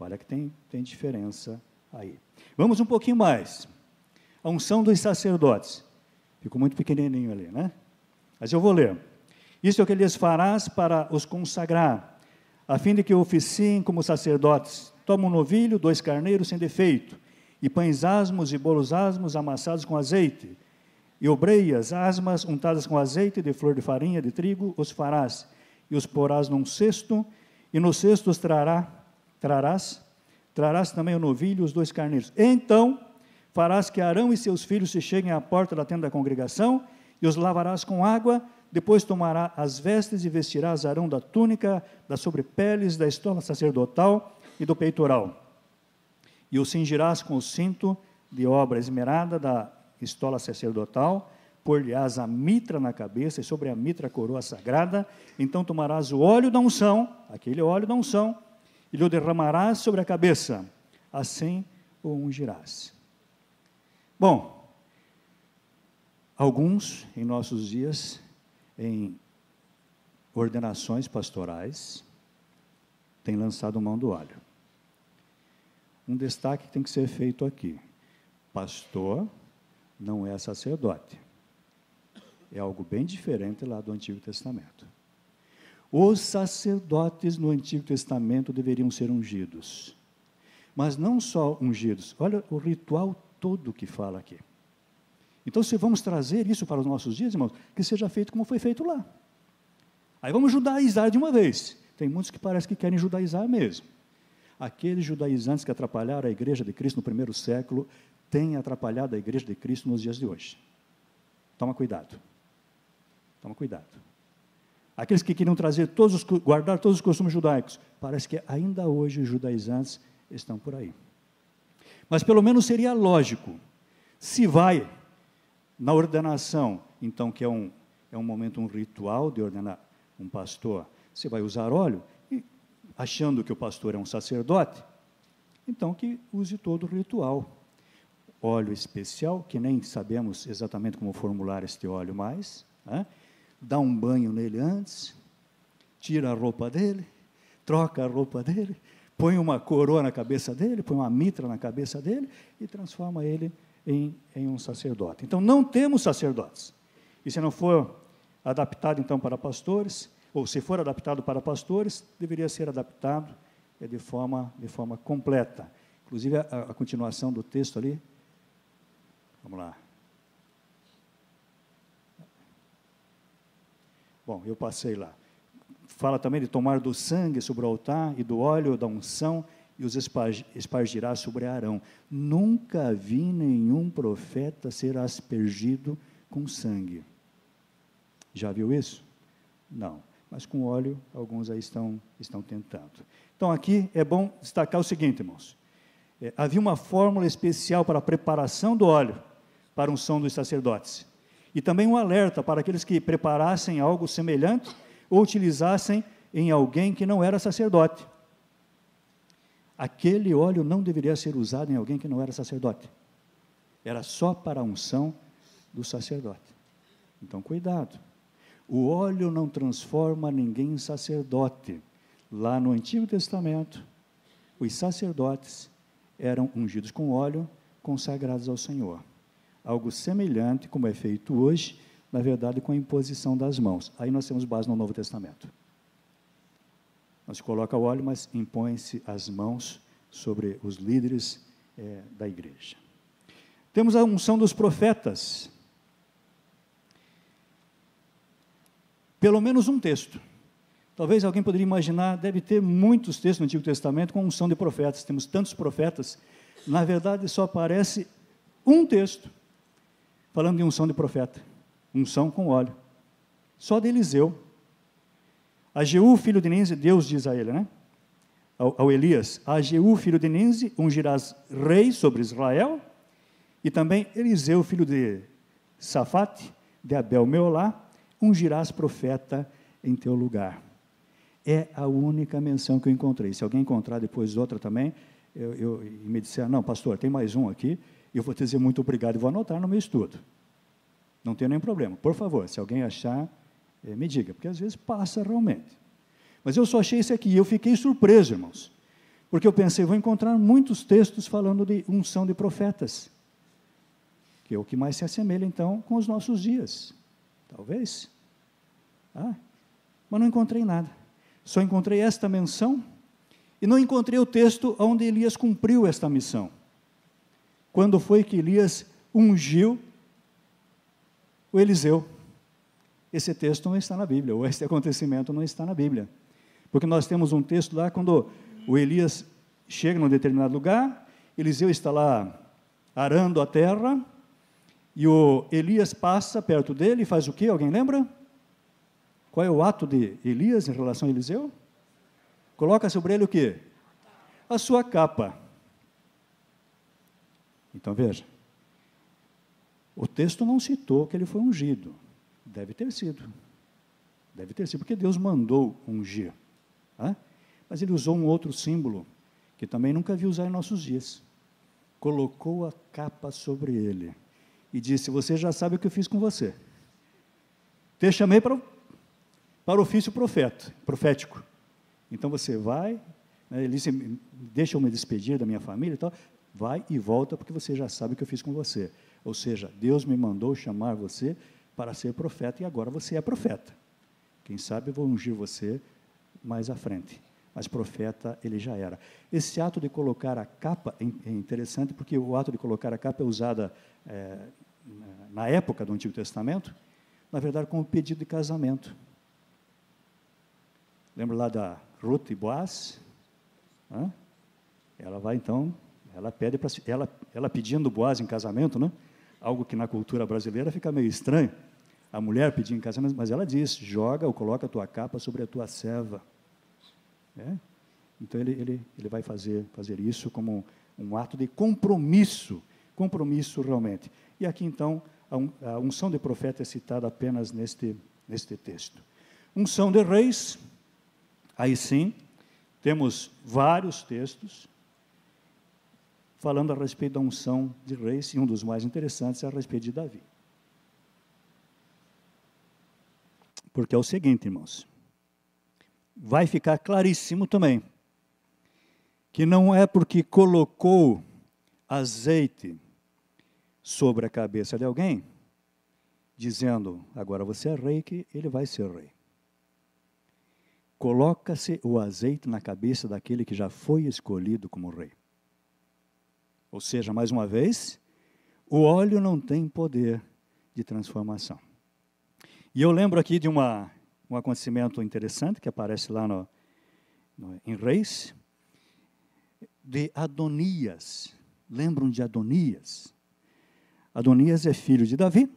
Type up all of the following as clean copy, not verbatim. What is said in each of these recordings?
Olha que tem diferença aí. Vamos um pouquinho mais. A unção dos sacerdotes. Ficou muito pequenininho ali, né? Mas eu vou ler. Isso é o que lhes farás para os consagrar, a fim de que oficiem como sacerdotes. Toma um novilho, 2 carneiros sem defeito, e pães asmos e bolos asmos amassados com azeite, e obreias asmas untadas com azeite de flor de farinha de trigo, os farás, e os porás num cesto, e no cesto os trarás também o novilho e os 2 carneiros. Então farás que Arão e seus filhos se cheguem à porta da tenda da congregação, e os lavarás com água. Depois tomará as vestes e vestirás Arão da túnica, das sobrepeles, da estola sacerdotal e do peitoral. E o cingirás com o cinto de obra esmerada da estola sacerdotal, pôr-lhe-ás a mitra na cabeça e sobre a mitra a coroa sagrada. Então tomarás o óleo da unção, aquele óleo da unção, e lhe o derramarás sobre a cabeça. Assim o ungirás. Bom, alguns em nossos dias, em ordenações pastorais, têm lançado mão do óleo. Um destaque tem que ser feito aqui. Pastor não é sacerdote. É algo bem diferente lá do Antigo Testamento. Os sacerdotes no Antigo Testamento deveriam ser ungidos. Mas não só ungidos. Olha o ritual todo que fala aqui. Então, se vamos trazer isso para os nossos dias, irmãos, que seja feito como foi feito lá. Aí vamos judaizar de uma vez. Tem muitos que parecem que querem judaizar mesmo. Aqueles judaizantes que atrapalharam a igreja de Cristo no primeiro século, têm atrapalhado a igreja de Cristo nos dias de hoje. Toma cuidado. Toma cuidado. Aqueles que queriam guardar todos os costumes judaicos, parece que ainda hoje os judaizantes estão por aí. Mas pelo menos seria lógico, se vai na ordenação, então, que é um momento, um ritual de ordenar um pastor, você vai usar óleo, e achando que o pastor é um sacerdote, então que use todo o ritual. Óleo especial, que nem sabemos exatamente como formular este óleo mais, né? Dá um banho nele antes, tira a roupa dele, troca a roupa dele, põe uma coroa na cabeça dele, põe uma mitra na cabeça dele e transforma ele em um sacerdote. Então, não temos sacerdotes. E se não for adaptado, então, para pastores, ou se for adaptado para pastores, deveria ser adaptado de forma completa. Inclusive, a continuação do texto ali. Vamos lá. Bom, eu passei lá. Fala também de tomar do sangue sobre o altar e do óleo da unção e os espargirá sobre Arão. Nunca vi nenhum profeta ser aspergido com sangue. Já viu isso? Não. Mas com óleo, alguns aí estão tentando. Então, aqui é bom destacar o seguinte, irmãos. Havia uma fórmula especial para a preparação do óleo para a unção dos sacerdotes. E também um alerta para aqueles que preparassem algo semelhante ou utilizassem em alguém que não era sacerdote. Aquele óleo não deveria ser usado em alguém que não era sacerdote. Era só para a unção do sacerdote. Então, cuidado. O óleo não transforma ninguém em sacerdote. Lá no Antigo Testamento, os sacerdotes eram ungidos com óleo, consagrados ao Senhor. Algo semelhante, como é feito hoje, na verdade, com a imposição das mãos. Aí nós temos base no Novo Testamento. Não se coloca o óleo, mas impõe-se as mãos sobre os líderes da igreja. Temos a unção dos profetas. Pelo menos um texto. Talvez alguém poderia imaginar, deve ter muitos textos no Antigo Testamento com unção de profetas. Temos tantos profetas. Na verdade, só aparece um texto falando de unção de profeta. Unção com óleo. Só de Eliseu. A Jeú, filho de Ninzi, Deus diz a ele, né? Ao Elias, a Jeú, filho de Ninzi, ungirás rei sobre Israel, e também Eliseu, filho de Safate, de Abel Meolá, ungirás profeta em teu lugar. É a única menção que eu encontrei. Se alguém encontrar depois outra também, e me disser, não, pastor, tem mais um aqui, eu vou te dizer muito obrigado e vou anotar no meu estudo. Não tem nenhum problema. Por favor, se alguém achar, me diga, porque às vezes passa realmente. Mas eu só achei esse aqui, e eu fiquei surpreso, irmãos, Porque eu pensei, vou encontrar muitos textos falando de unção de profetas, que é o que mais se assemelha, então, com os nossos dias. Talvez. Mas não encontrei nada. Só encontrei esta menção e não encontrei o texto onde Elias cumpriu esta missão. Quando foi que Elias ungiu o Eliseu? Esse texto não está na Bíblia, ou esse acontecimento não está na Bíblia. Porque nós temos um texto lá, quando o Elias chega num determinado lugar, Eliseu está lá arando a terra, e o Elias passa perto dele e faz o quê? Alguém lembra? Qual é o ato de Elias em relação a Eliseu? Coloca sobre ele o quê? A sua capa. Então veja, o texto não citou que ele foi ungido. Deve ter sido, porque Deus mandou ungir. Mas ele usou um outro símbolo, que também nunca vi usar em nossos dias. Colocou a capa sobre ele e disse, você já sabe o que eu fiz com você. Te chamei para o ofício profético. Então você vai, ele disse, deixa eu me despedir da minha família e tal, vai e volta, porque você já sabe o que eu fiz com você. Ou seja, Deus me mandou chamar você para ser profeta, e agora você é profeta. Quem sabe eu vou ungir você mais à frente. Mas profeta ele já era. Esse ato de colocar a capa é interessante, porque o ato de colocar a capa é usada na época do Antigo Testamento, na verdade, como pedido de casamento. Lembra lá da Ruth e Boaz? Ela vai então, ela pede para ela pedindo Boaz em casamento, né? Algo que na cultura brasileira fica meio estranho. A mulher pedir em casamento, mas ela diz, joga ou coloca a tua capa sobre a tua serva. Então ele vai fazer isso como um ato de compromisso realmente. E aqui então, a unção de profeta é citada apenas neste texto. Unção de reis, aí sim, temos vários textos falando a respeito da unção de reis, e um dos mais interessantes é a respeito de Davi. Porque é o seguinte, irmãos, vai ficar claríssimo também, que não é porque colocou azeite sobre a cabeça de alguém, dizendo, agora você é rei, que ele vai ser rei. Coloca-se o azeite na cabeça daquele que já foi escolhido como rei. Ou seja, mais uma vez, o óleo não tem poder de transformação. E eu lembro aqui de um acontecimento interessante que aparece lá em Reis, de Adonias. Lembram de Adonias? Adonias é filho de Davi,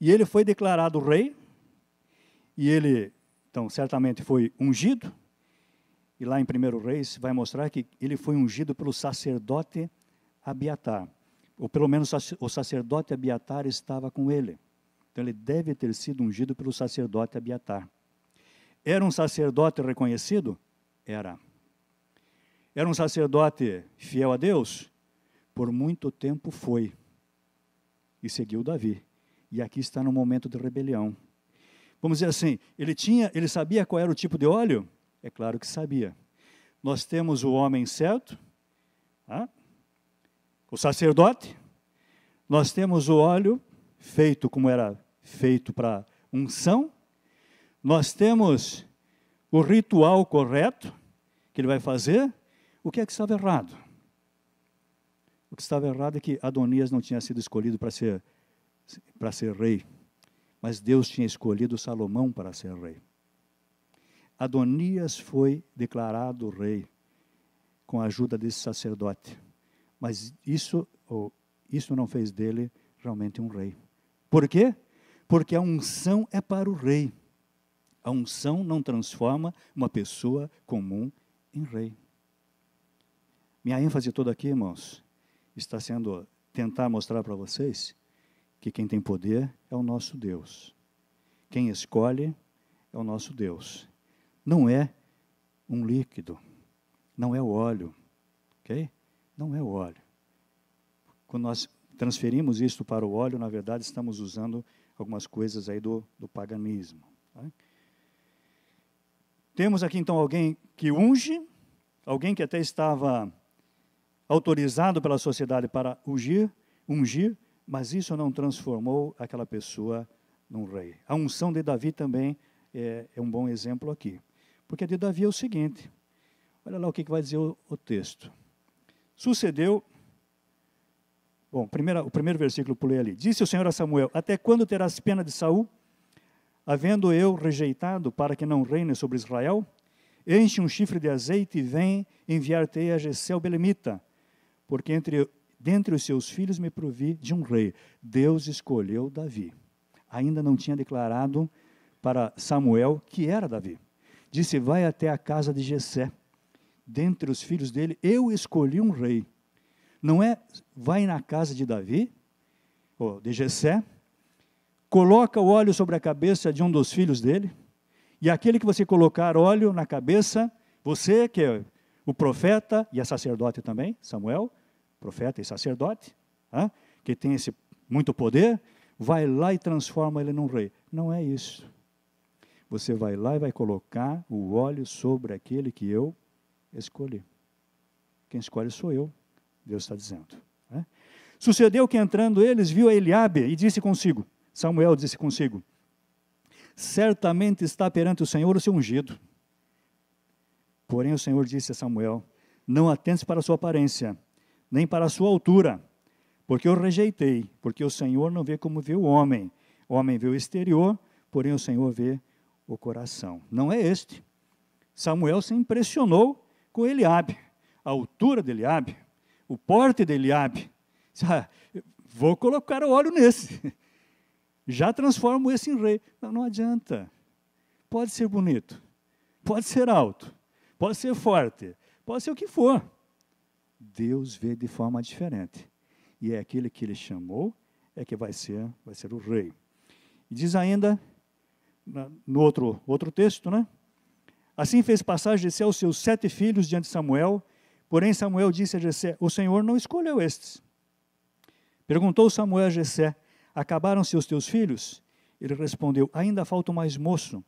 e ele foi declarado rei, e ele, então, certamente foi ungido, e lá em 1 Reis vai mostrar que ele foi ungido pelo sacerdote Abiatar, ou pelo menos o sacerdote Abiatar estava com ele. Então ele deve ter sido ungido pelo sacerdote Abiatar. Era um sacerdote reconhecido? Era. Era um sacerdote fiel a Deus? Por muito tempo foi. E seguiu Davi. E aqui está no momento de rebelião. Vamos dizer assim, ele sabia qual era o tipo de óleo? É claro que sabia. Nós temos o homem certo, o sacerdote, nós temos o óleo feito como era feito para unção, nós temos o ritual correto que ele vai fazer. O que é que estava errado? O que estava errado é que Adonias não tinha sido escolhido para ser rei, mas Deus tinha escolhido Salomão para ser rei. Adonias foi declarado rei com a ajuda desse sacerdote, mas isso não fez dele realmente um rei. Por quê? Porque a unção é para o rei. A unção não transforma uma pessoa comum em rei. Minha ênfase toda aqui, irmãos, está sendo tentar mostrar para vocês que quem tem poder é o nosso Deus. Quem escolhe é o nosso Deus. Não é um líquido, não é o óleo, ok? Não é o óleo. Quando nós transferimos isto para o óleo, na verdade, estamos usando algumas coisas aí do paganismo. Tá? Temos aqui, então, alguém que unge, alguém que até estava autorizado pela sociedade para ungir, mas isso não transformou aquela pessoa num rei. A unção de Davi também é um bom exemplo aqui. Porque de Davi é o seguinte, olha lá o que vai dizer o texto. Sucedeu, bom, o primeiro versículo pulei ali. Disse o Senhor a Samuel, até quando terás pena de Saul, havendo eu rejeitado para que não reine sobre Israel? Enche um chifre de azeite e vem enviar-te a Jessé o belemita, porque dentre os seus filhos me provi de um rei. Deus escolheu Davi. Ainda não tinha declarado para Samuel que era Davi. Disse, vai até a casa de Jessé. Dentre os filhos dele, eu escolhi um rei. Não é, vai na casa de Davi, ou de Jessé, coloca o óleo sobre a cabeça de um dos filhos dele, e aquele que você colocar óleo na cabeça, você que é o profeta e é sacerdote também, Samuel, profeta e sacerdote, que tem esse muito poder, vai lá e transforma ele num rei. Não é isso. Você vai lá e vai colocar o óleo sobre aquele que eu escolhi. Quem escolhe sou eu, Deus está dizendo. Sucedeu que entrando eles, viu a Eliabe e disse consigo, Samuel disse consigo, certamente está perante o Senhor o seu ungido. Porém o Senhor disse a Samuel, não atentes para a sua aparência, nem para a sua altura, porque eu rejeitei, porque o Senhor não vê como vê o homem vê o exterior, porém o Senhor vê o coração. Não é este. Samuel se impressionou com Eliabe, a altura de Eliabe, o porte de Eliabe. Vou colocar o óleo nesse. Já transformo esse em rei. Não adianta. Pode ser bonito, pode ser alto, pode ser forte, pode ser o que for. Deus vê de forma diferente. E é aquele que ele chamou, é que vai ser o rei. E diz ainda, no outro texto, assim fez passar Jessé os seus 7 filhos diante de Samuel, porém Samuel disse a Jessé, o Senhor não escolheu estes. Perguntou Samuel a Jessé, acabaram-se os teus filhos? Ele respondeu, ainda falta o mais moço,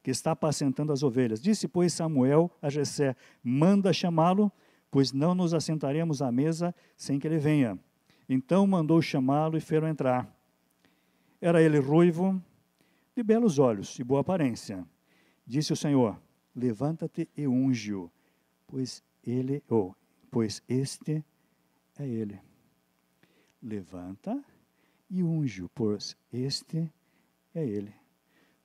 que está apacentando as ovelhas. Disse, pois, Samuel a Jessé, manda chamá-lo, pois não nos assentaremos à mesa sem que ele venha. Então mandou chamá-lo e fê-lo entrar. Era ele ruivo, de belos olhos e boa aparência. Disse o Senhor, levanta-te e unge-o, pois este é ele. Levanta e unge-o, pois este é ele.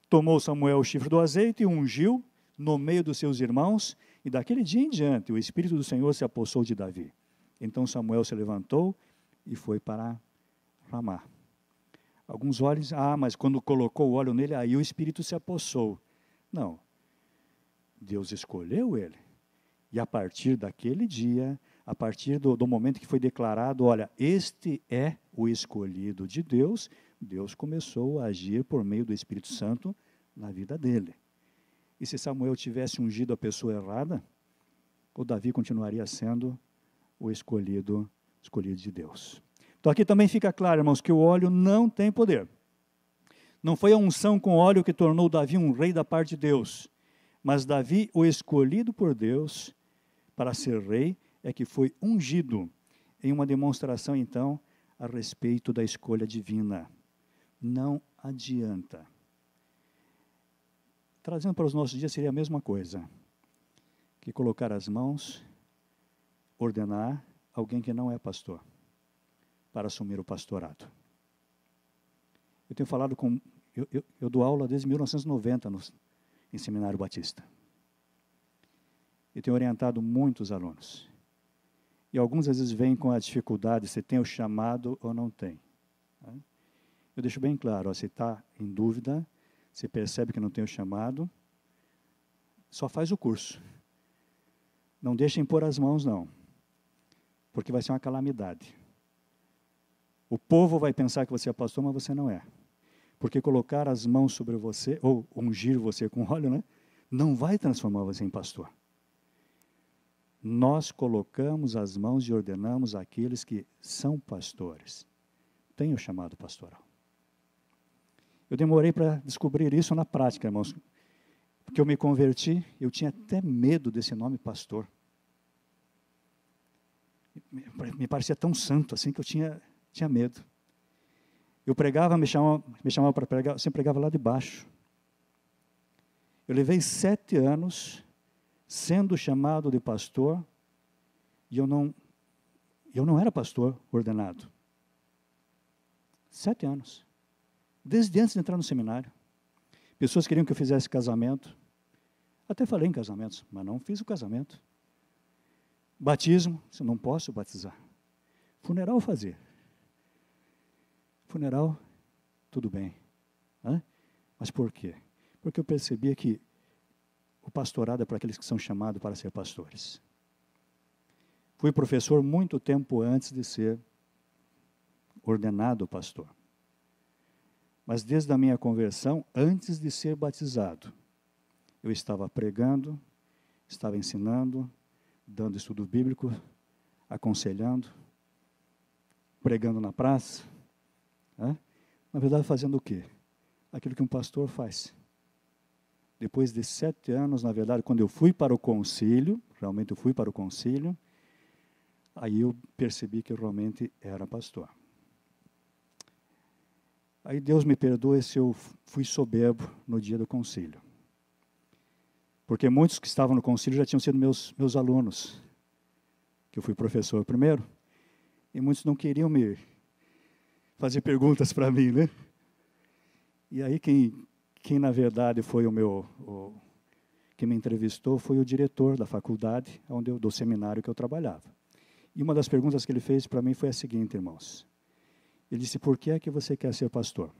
Tomou Samuel o chifre do azeite e ungiu no meio dos seus irmãos, e daquele dia em diante o Espírito do Senhor se apossou de Davi. Então Samuel se levantou e foi para Ramá. Alguns olham, mas quando colocou o óleo nele, aí o Espírito se apossou. Não, Deus escolheu ele. E a partir daquele dia, a partir do momento que foi declarado, olha, este é o escolhido de Deus, Deus começou a agir por meio do Espírito Santo na vida dele. E se Samuel tivesse ungido a pessoa errada, o Davi continuaria sendo o escolhido de Deus. Então aqui também fica claro, irmãos, que o óleo não tem poder. Não foi a unção com óleo que tornou Davi um rei da parte de Deus, mas Davi, o escolhido por Deus para ser rei, é que foi ungido em uma demonstração, então, a respeito da escolha divina. Não adianta. Trazendo para os nossos dias seria a mesma coisa, que colocar as mãos, ordenar alguém que não é pastor, para assumir o pastorado. Eu tenho falado com... Eu dou aula desde 1990 em Seminário Batista. Eu tenho orientado muitos alunos. E alguns às vezes vêm com a dificuldade, se tem o chamado ou não tem. Eu deixo bem claro, se está em dúvida, se percebe que não tem o chamado, só faz o curso. Não deixa impor as mãos, não. Porque vai ser uma calamidade. O povo vai pensar que você é pastor, mas você não é. Porque colocar as mãos sobre você, ou ungir você com óleo, não vai transformar você em pastor. Nós colocamos as mãos e ordenamos aqueles que são pastores. Tem o chamado pastoral. Eu demorei para descobrir isso na prática, irmãos. Porque eu me converti, eu tinha até medo desse nome pastor. me parecia tão santo assim que eu tinha medo. Eu pregava, me chamava para pregar, eu sempre pregava lá de baixo. Eu levei 7 anos sendo chamado de pastor e eu não era pastor ordenado. 7 anos. Desde antes de entrar no seminário. Pessoas queriam que eu fizesse casamento. Até falei em casamentos, mas não fiz o casamento. Batismo, eu não posso batizar. Funeral fazer. Funeral, tudo bem. Mas por quê? Porque eu percebia que o pastorado é para aqueles que são chamados para ser pastores. Fui professor muito tempo antes de ser ordenado pastor. Mas desde a minha conversão, antes de ser batizado, eu estava pregando, estava ensinando, dando estudo bíblico, aconselhando, pregando na praça. Na verdade, fazendo o quê? Aquilo que um pastor faz. Depois de 7 anos, na verdade, quando eu fui para o concílio, realmente eu fui para o concílio, aí eu percebi que eu realmente era pastor. Aí Deus me perdoe se eu fui soberbo no dia do concílio. Porque muitos que estavam no concílio já tinham sido meus alunos, que eu fui professor primeiro, e muitos não queriam me fazer perguntas para mim, né? E aí quem na verdade foi que me entrevistou foi o diretor da faculdade, do seminário que eu trabalhava. E uma das perguntas que ele fez para mim foi a seguinte, irmãos. Ele disse, por que é que você quer ser pastor?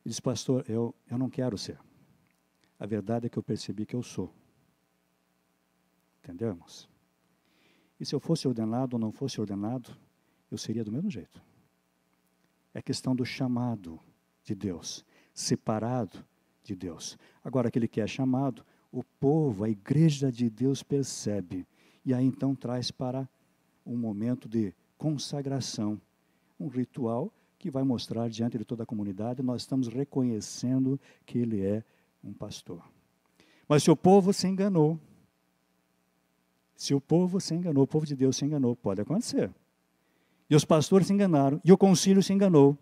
Ele disse, pastor, eu não quero ser. A verdade é que eu percebi que eu sou. Entendeu, irmãos? E se eu fosse ordenado ou não fosse ordenado, eu seria do mesmo jeito. É questão do chamado de Deus, separado de Deus. Agora, aquele que é chamado, o povo, a igreja de Deus percebe. E aí então traz para um momento de consagração, um ritual que vai mostrar diante de toda a comunidade, nós estamos reconhecendo que ele é um pastor. Mas se o povo se enganou, o povo de Deus se enganou, pode acontecer. E os pastores se enganaram, e o concílio se enganou,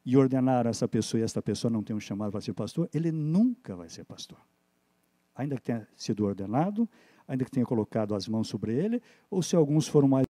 e ordenaram essa pessoa, e essa pessoa não tem um chamado para ser pastor, ele nunca vai ser pastor. Ainda que tenha sido ordenado, ainda que tenha colocado as mãos sobre ele, ou se alguns foram mais